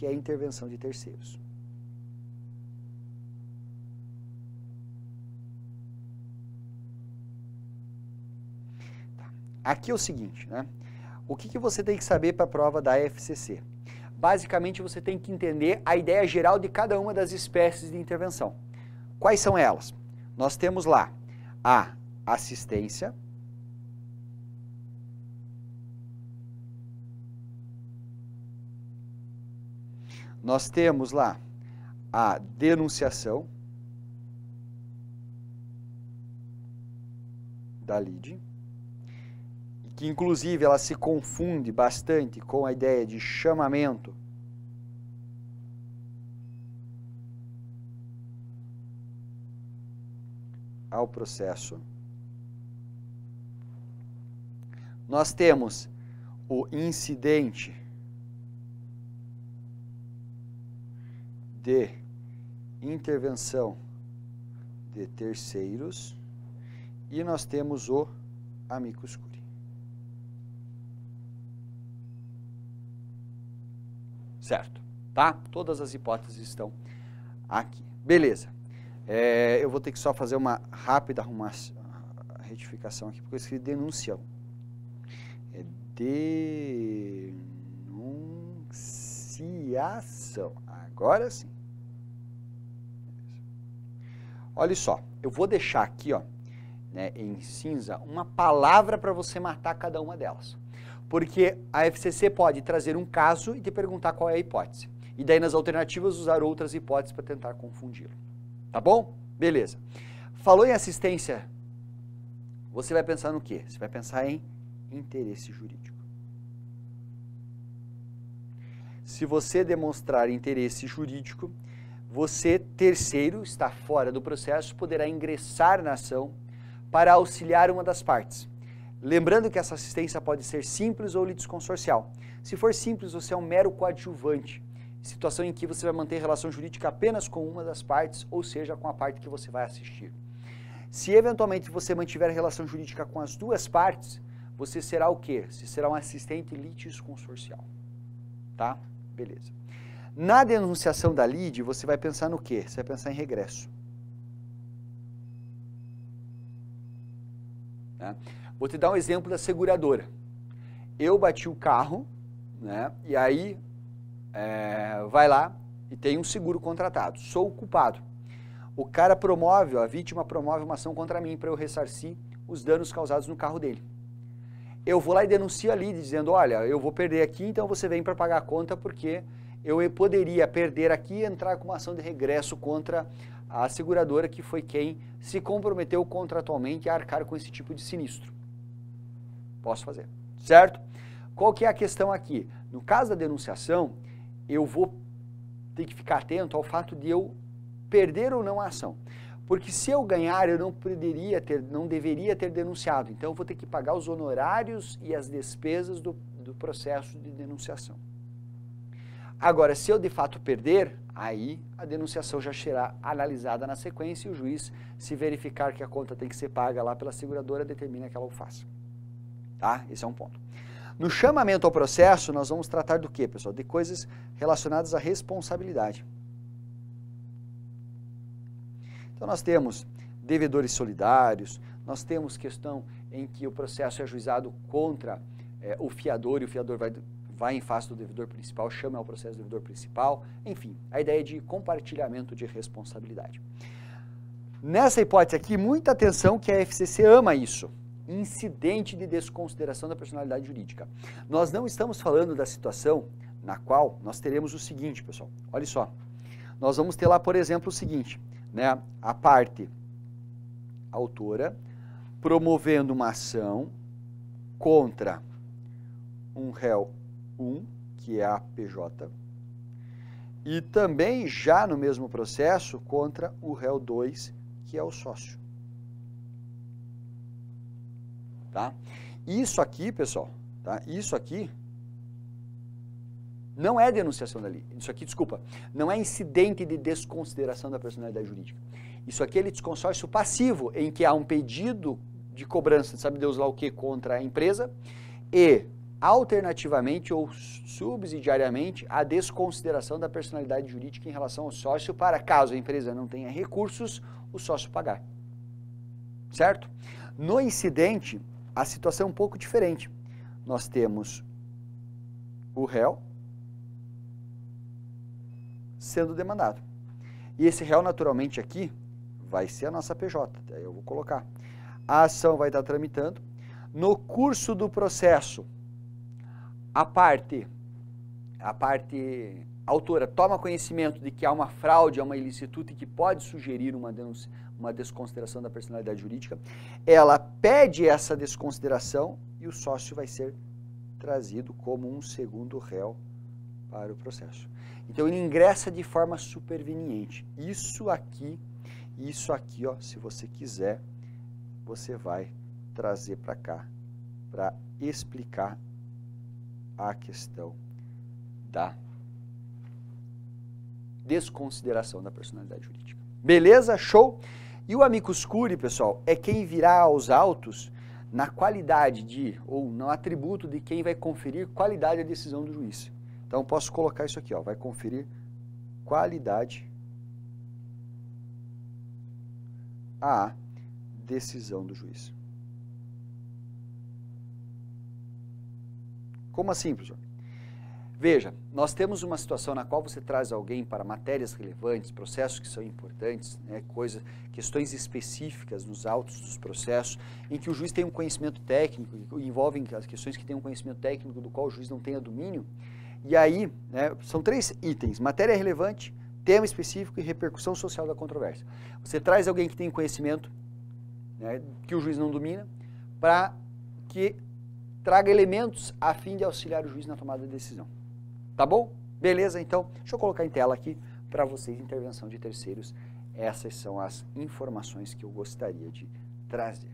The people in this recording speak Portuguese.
que é a intervenção de terceiros. Aqui é o seguinte, né? O que você tem que saber para a prova da FCC? Basicamente, você tem que entender a ideia geral de cada uma das espécies de intervenção. Quais são elas? Nós temos lá a assistência, nós temos lá a denunciação da lide, que inclusive ela se confunde bastante com a ideia de chamamento ao processo. Nós temos o incidente de intervenção de terceiros e nós temos o amicus curiae. Certo, tá? Todas as hipóteses estão aqui. Beleza. Eu vou ter que só fazer uma rápida retificação aqui, porque eu escrevi denunciação. É denunciação. Agora sim. Olha só, eu vou deixar aqui, ó, né, em cinza, uma palavra para você matar cada uma delas. Porque a FCC pode trazer um caso e te perguntar qual é a hipótese. E daí nas alternativas usar outras hipóteses para tentar confundi-lo. Tá bom? Beleza. Falou em assistência, você vai pensar no quê? Você vai pensar em interesse jurídico. Se você demonstrar interesse jurídico, você, terceiro, está fora do processo, poderá ingressar na ação para auxiliar uma das partes. Lembrando que essa assistência pode ser simples ou litisconsorcial. Se for simples, você é um mero coadjuvante, situação em que você vai manter relação jurídica apenas com uma das partes, ou seja, com a parte que você vai assistir. Se eventualmente você mantiver relação jurídica com as duas partes, você será o quê? Você será um assistente litisconsorcial. Tá? Beleza. Na denunciação da lide, você vai pensar no quê? Você vai pensar em regresso. Né? Vou te dar um exemplo da seguradora. Eu bati o carro, né? E aí vai lá e tem um seguro contratado. Sou o culpado. O cara promove, a vítima promove uma ação contra mim para eu ressarcir os danos causados no carro dele. Eu vou lá e denuncio ali, dizendo, olha, eu vou perder aqui, então você vem para pagar a conta porque eu poderia perder aqui e entrar com uma ação de regresso contra a seguradora que foi quem se comprometeu contratualmente a arcar com esse tipo de sinistro. Posso fazer, certo? Qual que é a questão aqui? No caso da denunciação, eu vou ter que ficar atento ao fato de eu perder ou não a ação. Porque se eu ganhar, eu não deveria ter denunciado. Então, eu vou ter que pagar os honorários e as despesas do processo de denunciação. Agora, se eu de fato perder, aí a denunciação já será analisada na sequência e o juiz, se verificar que a conta tem que ser paga lá pela seguradora, determina que ela o faça. Tá? Esse é um ponto. No chamamento ao processo, nós vamos tratar do quê, pessoal? De coisas relacionadas à responsabilidade. Então, nós temos devedores solidários, nós temos questão em que o processo é ajuizado contra o fiador e o fiador vai em face do devedor principal, chama ao processo do devedor principal, enfim, a ideia de compartilhamento de responsabilidade. Nessa hipótese aqui, muita atenção que a FCC ama isso. Incidente de desconsideração da personalidade jurídica. Nós não estamos falando da situação na qual nós teremos o seguinte, pessoal, olha só, nós vamos ter lá, por exemplo, o seguinte, né, a parte autora promovendo uma ação contra um réu 1, que é a PJ, e também já no mesmo processo contra o réu 2, que é o sócio. Tá? Isso aqui, pessoal, tá? Isso aqui não é denunciação da lei. Isso aqui, desculpa, não é incidente de desconsideração da personalidade jurídica. Isso aqui é litisconsórcio passivo, em que há um pedido de cobrança, sabe Deus lá o que, contra a empresa, e alternativamente ou subsidiariamente a desconsideração da personalidade jurídica em relação ao sócio para, caso a empresa não tenha recursos, o sócio pagar. Certo? No incidente, a situação é um pouco diferente. Nós temos o réu sendo demandado. E esse réu, naturalmente, aqui vai ser a nossa PJ. Daí eu vou colocar. A ação vai estar tramitando. No curso do processo, a parte autora toma conhecimento de que há uma fraude, há uma ilicitude que pode sugerir uma desconsideração da personalidade jurídica, ela pede essa desconsideração e o sócio vai ser trazido como um segundo réu para o processo. Então ele ingressa de forma superveniente. Isso aqui, ó, se você quiser, você vai trazer para cá para explicar a questão da desconsideração da personalidade jurídica. Beleza? Show? E o amicus curiae, pessoal, é quem virá aos autos na qualidade de, ou no atributo de quem vai conferir qualidade à decisão do juiz. Então, posso colocar isso aqui, ó, vai conferir qualidade à decisão do juiz. Como assim, professor? Veja, nós temos uma situação na qual você traz alguém para matérias relevantes, processos que são importantes, né, questões específicas nos autos dos processos, em que o juiz tem um conhecimento técnico, envolvem as questões que têm um conhecimento técnico do qual o juiz não tenha domínio. E aí, né, são 3 itens: matéria relevante, tema específico e repercussão social da controvérsia. Você traz alguém que tem conhecimento, né, que o juiz não domina, para que traga elementos a fim de auxiliar o juiz na tomada de decisão. Tá bom? Beleza? Então, deixa eu colocar em tela aqui para vocês, intervenção de terceiros. Essas são as informações que eu gostaria de trazer.